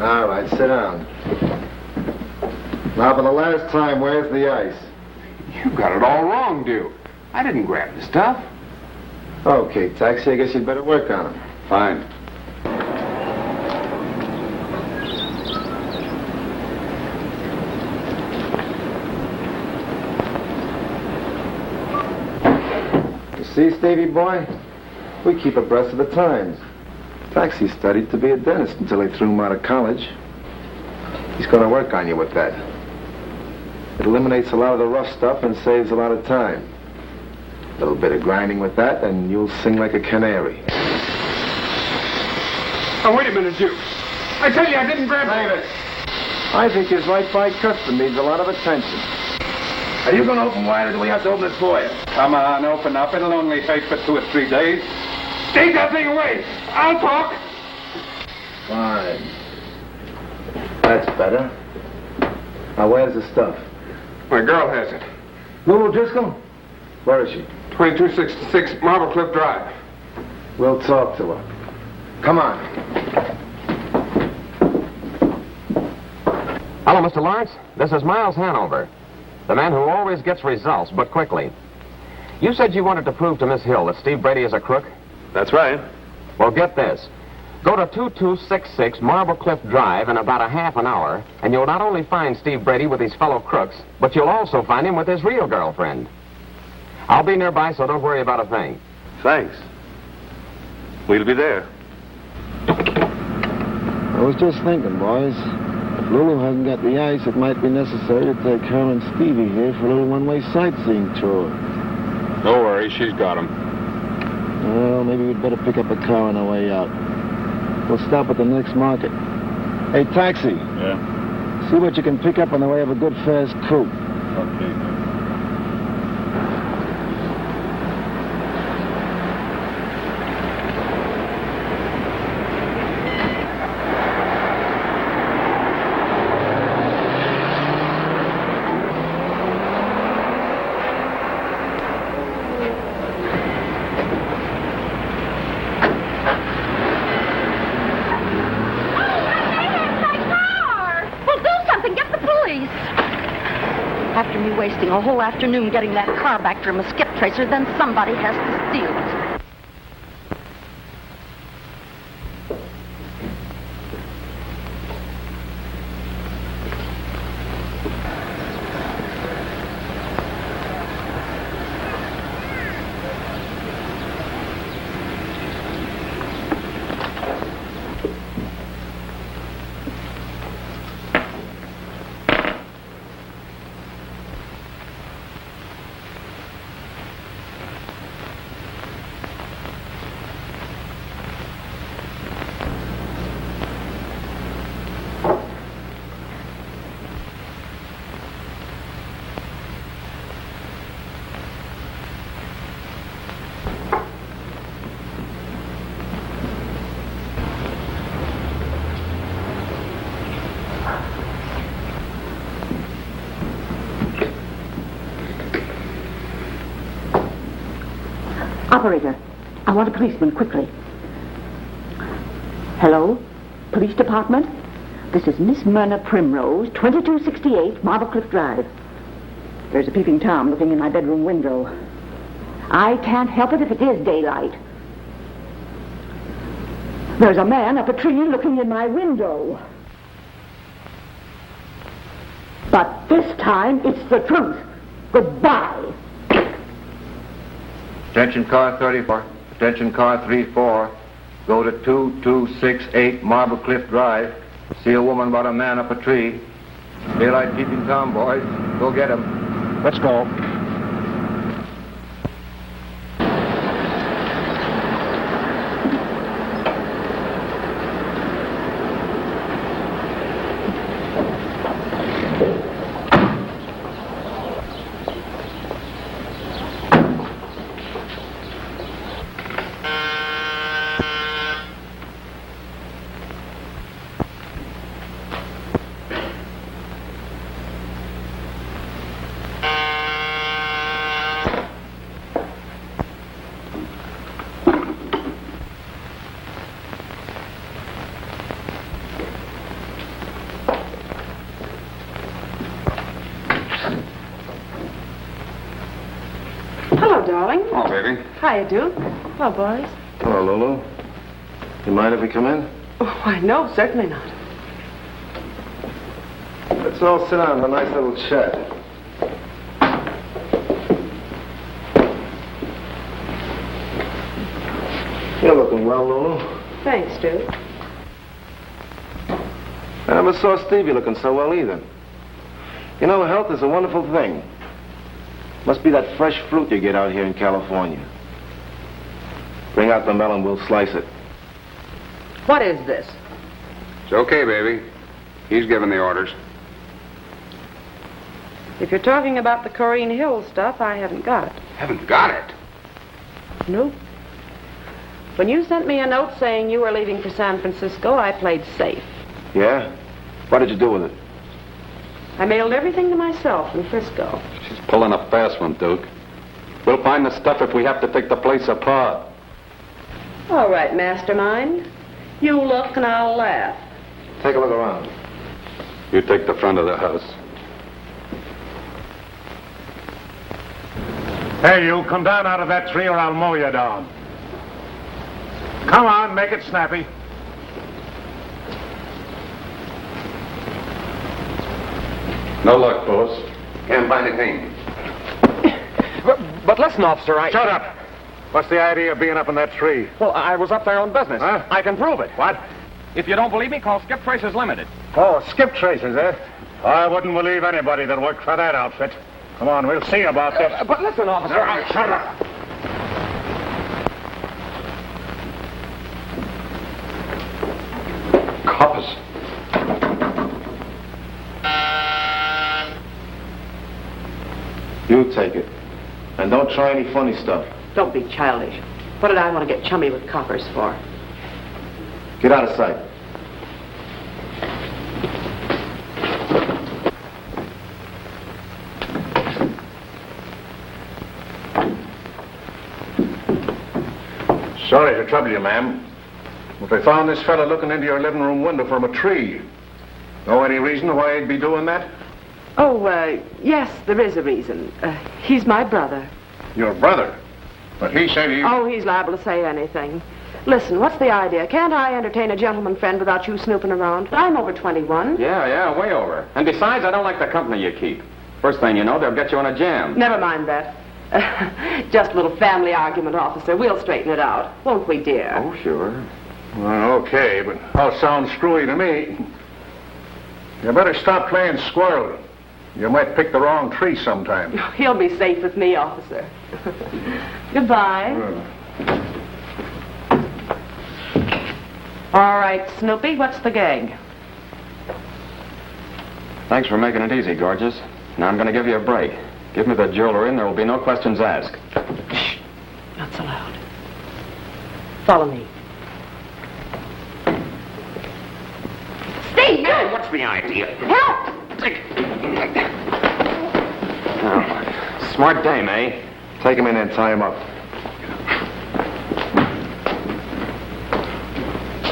All right, sit down. Now, for the last time, where's the ice? You got it all wrong, Duke. I didn't grab the stuff. Okay, Taxi, I guess you'd better work on him. Fine. You see, Stevie boy? We keep abreast of the times. Taxi studied to be a dentist until they threw him out of college. He's going to work on you with that. It eliminates a lot of the rough stuff and saves a lot of time. A little bit of grinding with that, and you'll sing like a canary. Oh, wait a minute, Duke. I tell you, I didn't grab it. I think his right by custom needs a lot of attention. Are you going to open wide, or do we have to open it for you? Come on, open up. It'll only take for 2 or 3 days. Take that thing away. I'll talk. Fine. That's better. Now, where's the stuff? My girl has it. Lulu Driscoll? Where is she? 2266 Marble Cliff Drive. We'll talk to her. Come on. Hello, Mr. Lawrence. This is Miles Hanover, the man who always gets results, but quickly. You said you wanted to prove to Miss Hill that Steve Brady is a crook? That's right. Well, get this. Go to 2266 Marble Cliff Drive in about a half an hour, and you'll not only find Steve Brady with his fellow crooks, but you'll also find him with his real girlfriend. I'll be nearby, so don't worry about a thing. Thanks. We'll be there. I was just thinking, boys. If Lulu hasn't got the ice, it might be necessary to take her and Stevie here for a little one-way sightseeing tour. Don't worry, she's got him. Well, maybe we'd better pick up a car on our way out. We'll stop at the next market. Hey, Taxi. Yeah? See what you can pick up on the way of a good fast coupe. Okay. After me wasting a whole afternoon getting that car back from a skip tracer, then somebody has to steal it. Operator, I want a policeman, quickly. Hello? Police Department? This is Miss Myrna Primrose, 2268 Marble Cliff Drive. There's a peeping Tom looking in my bedroom window. I can't help it if it is daylight. There's a man up a tree looking in my window. But this time, it's the truth. Goodbye. Attention car 34. Attention car 34. Go to 2268 Marble Cliff Drive. See a woman about a man up a tree. Daylight peeping Tom, boys. Go get him. Let's go. darling. Oh, baby. Hiya, Duke. Hello, boys. Hello, Lulu. You mind if we come in? Oh, why, no, certainly not. Let's all sit down and have a nice little chat. You're looking well, Lulu. Thanks, Duke. I never saw Stevie looking so well either. You know, health is a wonderful thing. Must be that fresh fruit you get out here in California. Bring out the melon, we'll slice it. What is this? It's okay, baby. He's given the orders. If you're talking about the Corrine Hill stuff, I haven't got it. Haven't got it? Nope. When you sent me a note saying you were leaving for San Francisco, I played safe. Yeah? What did you do with it? I mailed everything to myself in Frisco. She's pulling a fast one, Duke. We'll find the stuff if we have to take the place apart. All right, mastermind. You look and I'll laugh. Take a look around. You take the front of the house. Hey, you, come down out of that tree or I'll mow you down. Come on, make it snappy. No luck, boss. Can't find a thing. But listen, officer, Shut up! What's the idea of being up in that tree? Well, I was up there on business. Huh? I can prove it. What? If you don't believe me, call Skip Tracers Limited. Oh, skip tracers, eh? I wouldn't believe anybody that worked for that outfit. Come on, we'll see about this. But listen, officer, Shut up! Coppers. You take it. And don't try any funny stuff. Don't be childish. What did I want to get chummy with coppers for? Get out of sight. Sorry to trouble you, ma'am. But they found this fella looking into your living room window from a tree. Know any reason why he'd be doing that? Oh, yes, there is a reason. He's my brother. Your brother? But he said he... Oh, he's liable to say anything. Listen, what's the idea? Can't I entertain a gentleman friend without you snooping around? I'm over 21. Yeah, way over. And besides, I don't like the company you keep. First thing you know, they'll get you in a jam. Never mind that. Just a little family argument, officer. We'll straighten it out. Won't we, dear? Oh, sure. Well, okay, but all sounds screwy to me. You better stop playing squirrel. You might pick the wrong tree sometime. He'll be safe with me, officer. Goodbye. All right, Snoopy, what's the gag? Thanks for making it easy, gorgeous. Now I'm going to give you a break. Give me the jewelry and there will be no questions asked. Shh. Not so loud. Follow me. Steve! Hey, what's the idea? Help! Oh, smart dame, eh? Take him in and tie him up.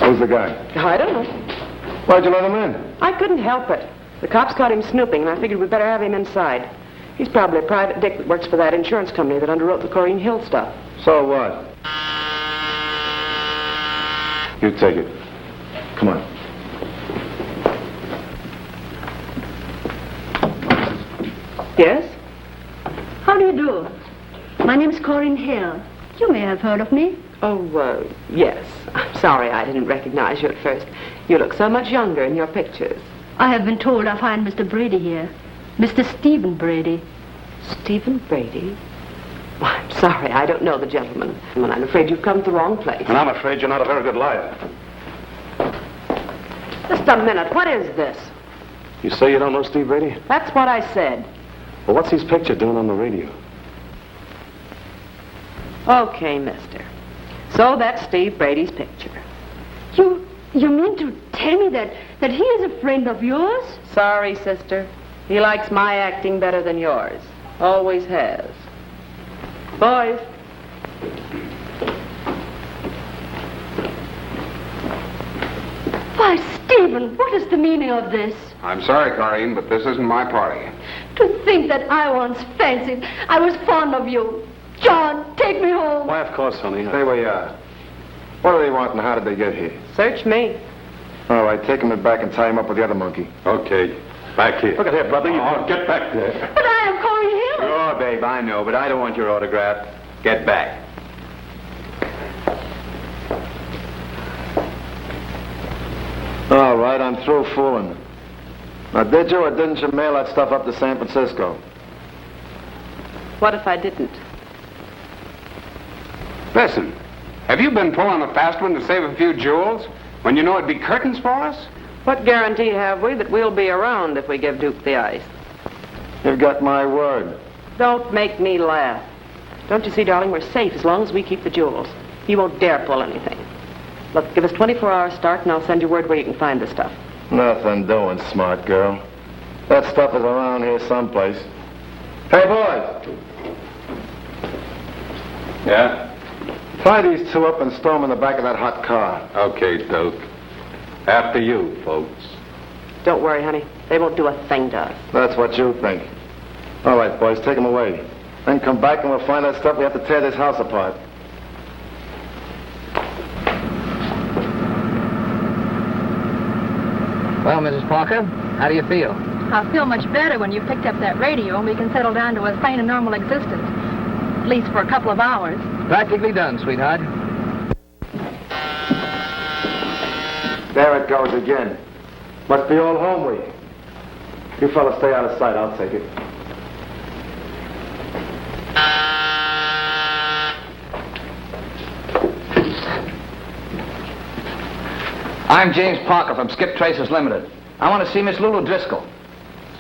Who's the guy? I don't know. Why'd you let him in? I couldn't help it. The cops caught him snooping, and I figured we'd better have him inside. He's probably a private dick that works for that insurance company that underwrote the Corrine Hill stuff. So what? You take it. Come on. Yes? How do you do? My name is Corrine Hill. You may have heard of me. Oh, yes. I'm sorry I didn't recognize you at first. You look so much younger in your pictures. I have been told I'll find Mr. Brady here. Mr. Stephen Brady. Stephen Brady? Well, I'm sorry, I don't know the gentleman. And I'm afraid you've come to the wrong place. And I'm afraid you're not a very good liar. Just a minute, what is this? You say you don't know Steve Brady? That's what I said. Well, what's his picture doing on the radio? Okay, mister. So that's Steve Brady's picture. You mean to tell me that he is a friend of yours? Sorry, sister. He likes my acting better than yours. Always has. Boys. Why, Stephen, what is the meaning of this? I'm sorry, Corrine, but this isn't my party. To think that I once fancied I was fond of you. John, take me home. Why, of course, honey. Stay where you are. What do they want and how did they get here? Search me. All right, take him back and tie him up with the other monkey. Okay. Back here. Look at here, brother. Oh, get back there. But I am Corey Hill. Sure, babe, I know, but I don't want your autograph. Get back. All right, I'm through fooling. Now, did you or didn't you mail that stuff up to San Francisco? What if I didn't? Listen, have you been pulling a fast one to save a few jewels when you know it'd be curtains for us? What guarantee have we that we'll be around if we give Duke the ice? You've got my word. Don't make me laugh. Don't you see, darling, we're safe as long as we keep the jewels. He won't dare pull anything. Look, give us 24 hours start and I'll send you word where you can find the stuff. Nothing doing, smart girl. That stuff is around here someplace. Hey, boys! Yeah? Tie these two up and stow them in the back of that hot car. Okay, Duke. After you, folks. Don't worry, honey. They won't do a thing to us. That's what you think. All right, boys, take them away. Then come back and we'll find that stuff. We have to tear this house apart. Well, Mrs. Parker, how do you feel? I'll feel much better when you've picked up that radio and we can settle down to a sane and normal existence. At least for a couple of hours. Practically done, sweetheart. There it goes again. Must be old home week. You fellas stay out of sight. I'll take it. I'm James Parker from Skip Tracers Limited. I want to see Miss Lulu Driscoll.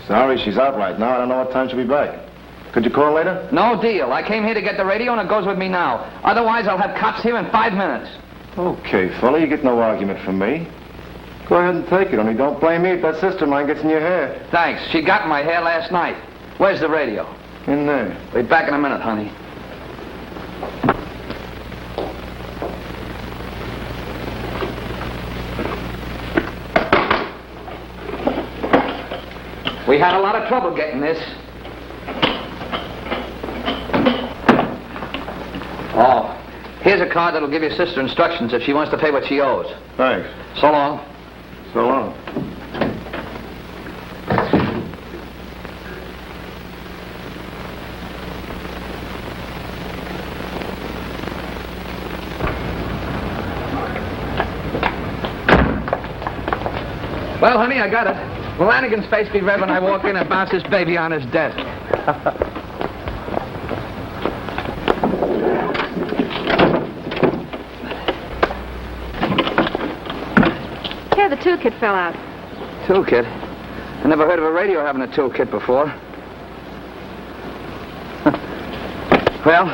Sorry, she's out right now. I don't know what time she'll be back. Could you call later? No deal. I came here to get the radio and it goes with me now. Otherwise, I'll have cops here in 5 minutes. Okay, fella, you get no argument from me. Go ahead and take it, only don't blame me if that sister of mine gets in your hair. Thanks. She got in my hair last night. Where's the radio? In there. Be back in a minute, honey. We had a lot of trouble getting this. Oh, here's a card that'll give your sister instructions if she wants to pay what she owes. Thanks. So long. So long. Well, honey, I got it. Lanigan's face be red when I walk in and bounce this baby on his desk. Here, the toolkit fell out. Toolkit? I never heard of a radio having a toolkit before. Well,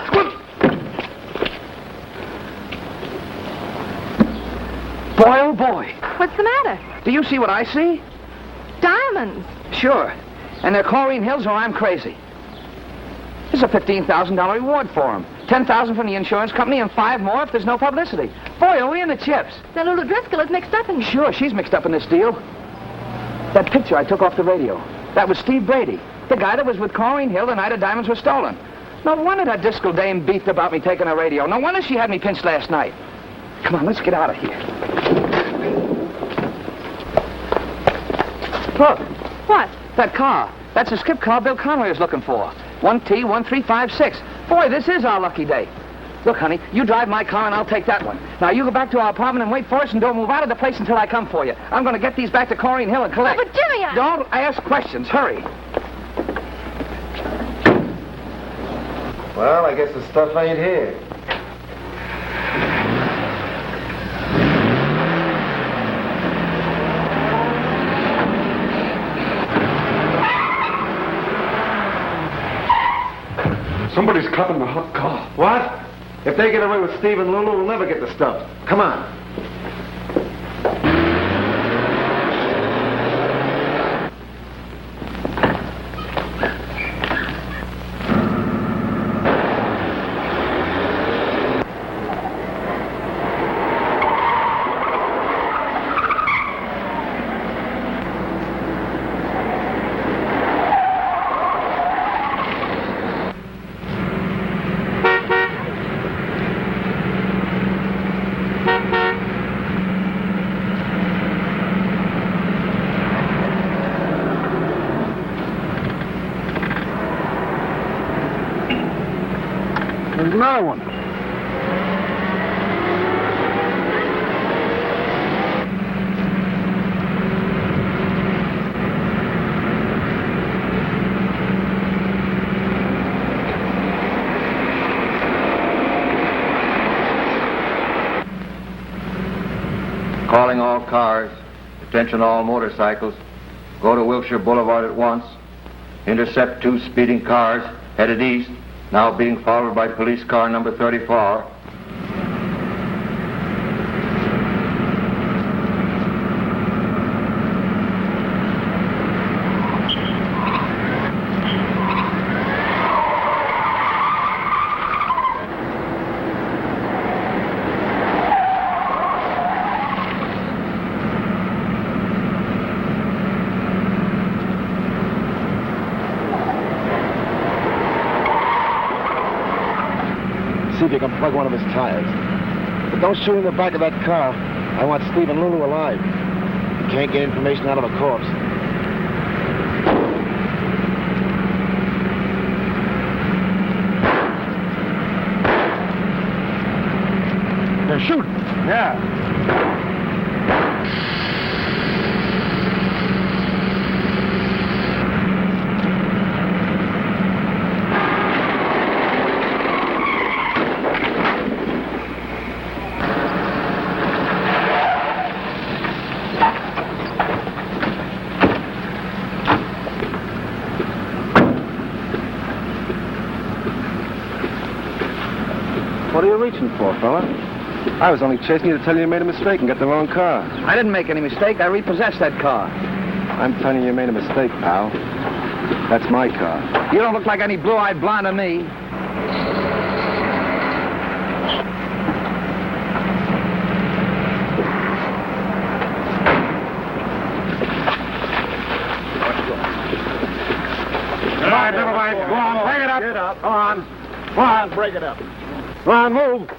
boy, oh boy. What's the matter? Do you see what I see? Diamonds. Sure. And they're Chlorine Hills or I'm crazy. There's a $15,000 reward for them. $10,000 from the insurance company and 5 more if there's no publicity. Boy, are we in the chips. Then Lulu Driscoll is mixed up in this. Sure, she's mixed up in this deal. That picture I took off the radio, that was Steve Brady, the guy that was with Chlorine Hill the night the diamonds were stolen. No wonder that Driscoll dame beefed about me taking a radio. No wonder she had me pinched last night. Come on, let's get out of here. Look. What? That car. That's the Skip car Bill Conway was looking for. 1T1356. Boy, this is our lucky day. Look, honey, you drive my car and I'll take that one. Now, you go back to our apartment and wait for us and don't move out of the place until I come for you. I'm going to get these back to Chlorine Hill and collect. Oh, but Jimmy, Don't ask questions. Hurry. Well, I guess the stuff ain't here. Somebody's copping the hot car. What? If they get away with Steve and Lulu, we'll never get the stuff. Come on. another one. Calling all cars. Attention all motorcycles. Go to Wilshire Boulevard at once. Intercept 2 speeding cars headed east, now being followed by police car number 34. See if you can plug one of his tires. But don't shoot in the back of that car. I want Steve and Lulu alive. You can't get information out of a corpse. They're shooting. Yeah. What are you reaching for, fella? I was only chasing you to tell you made a mistake and got the wrong car. I didn't make any mistake. I repossessed that car. I'm telling you made a mistake, pal. That's my car. You don't look like any blue-eyed blonde to me. All right, never mind. Go on, break it up. Get up. Go on. Go on, break it up. Go on, move.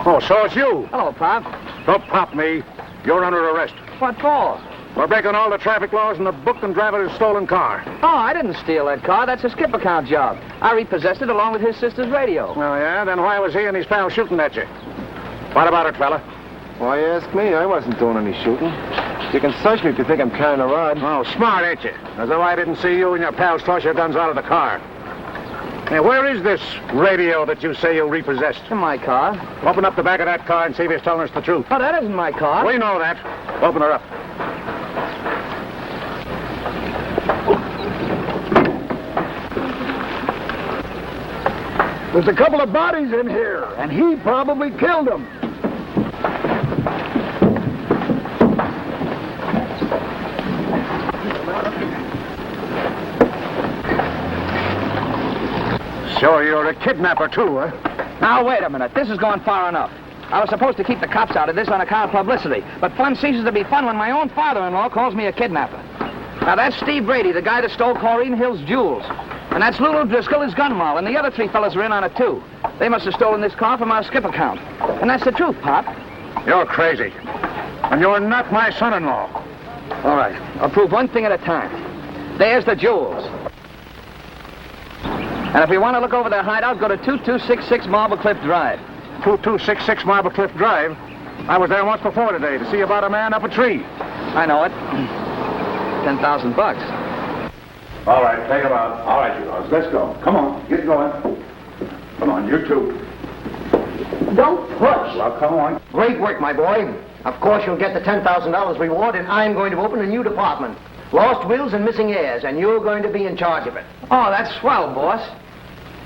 Oh, so it's you. Hello, Pop. Don't pop me. You're under arrest. What for? For breaking all the traffic laws and the booked and driver's stolen car. Oh, I didn't steal that car. That's a skip account job. I repossessed it along with his sister's radio. Oh, yeah? Then why was he and his pal shooting at you? What about it, fella? Why you ask me? I wasn't doing any shooting. You can search me if you think I'm carrying a rod. Oh, smart, ain't you? As though I didn't see you and your pals toss your guns out of the car. Hey, where is this radio that you say you repossessed? In my car. Open up the back of that car and see if he's telling us the truth. Oh, that isn't my car. We know that. Open her up. There's a couple of bodies in here, and he probably killed them. So you're a kidnapper, too, huh? Now, wait a minute. This has gone far enough. I was supposed to keep the cops out of this on account of publicity, but fun ceases to be fun when my own father-in-law calls me a kidnapper. Now, that's Steve Brady, the guy that stole Corrine Hill's jewels. And that's Lulu Driscoll, his gun moll, and the other 3 fellas are in on it, too. They must have stolen this car from our skip account. And that's the truth, Pop. You're crazy. And you're not my son-in-law. All right. I'll prove one thing at a time. There's the jewels. And if you want to look over their hideout, go to 2266 Marble Cliff Drive. 2266 Marble Cliff Drive? I was there once before today to see about a man up a tree. I know it. 10,000 bucks. All right, take him out. All right, you guys, let's go. Come on, get going. Come on, you two. Don't push. Well, come on. Great work, my boy. Of course, you'll get the $10,000 reward, and I'm going to open a new department. Lost wills and missing heirs, and you're going to be in charge of it. Oh, that's swell, boss.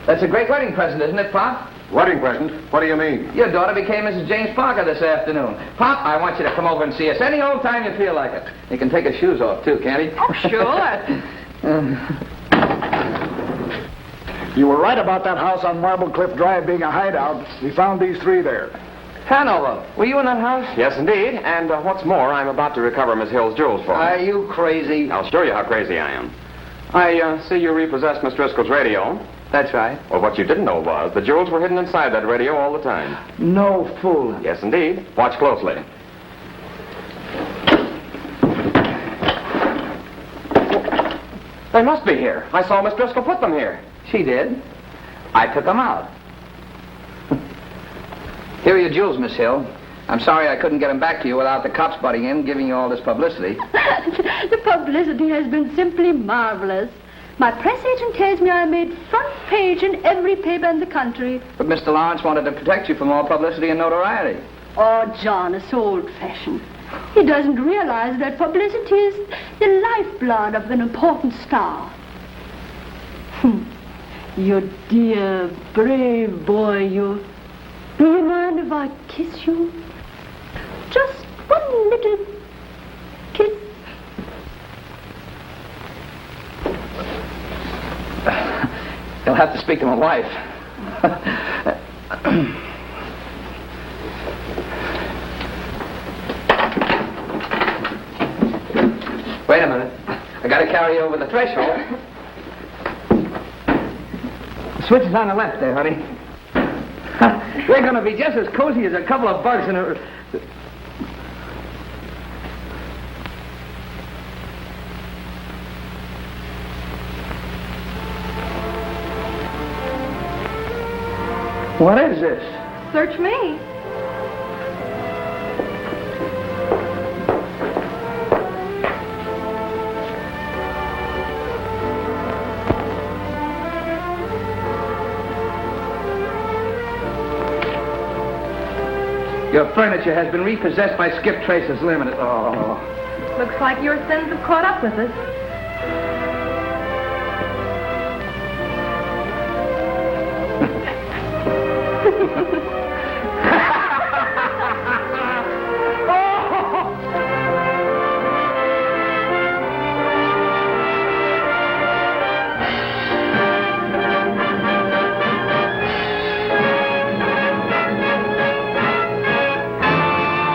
That's a great wedding present, isn't it, Pop? Wedding present? What do you mean? Your daughter became Mrs. James Parker this afternoon. Pop, I want you to come over and see us any old time you feel like it. He can take his shoes off, too, can't he? Oh, sure. You were right about that house on Marble Cliff Drive being a hideout. We found these 3 there. Hanover, were you in that house? Yes, indeed. And what's more, I'm about to recover Miss Hill's jewels for her. Are you crazy? I'll show you how crazy I am. I see you repossessed Miss Driscoll's radio. That's right. Well, what you didn't know was the jewels were hidden inside that radio all the time. No fooling. Yes, indeed. Watch closely. They must be here. I saw Miss Driscoll put them here. She did. I took them out. Here are your jewels, Miss Hill. I'm sorry I couldn't get them back to you without the cops butting in, giving you all this publicity. The publicity has been simply marvelous. My press agent tells me I made front page in every paper in the country. But Mr. Lawrence wanted to protect you from all publicity and notoriety. Oh, John is so old-fashioned. He doesn't realize that publicity is the lifeblood of an important star. You dear, brave boy, you. Do you mind if I kiss you? Just one little kiss. You'll have to speak to my wife. Wait a minute. I gotta carry you over the threshold. The switch is on the left there, honey. We're gonna be just as cozy as a couple of bugs in a... What is this? Search me. Your furniture has been repossessed by Skip Tracers Limited. Oh. Looks like your sins have caught up with us.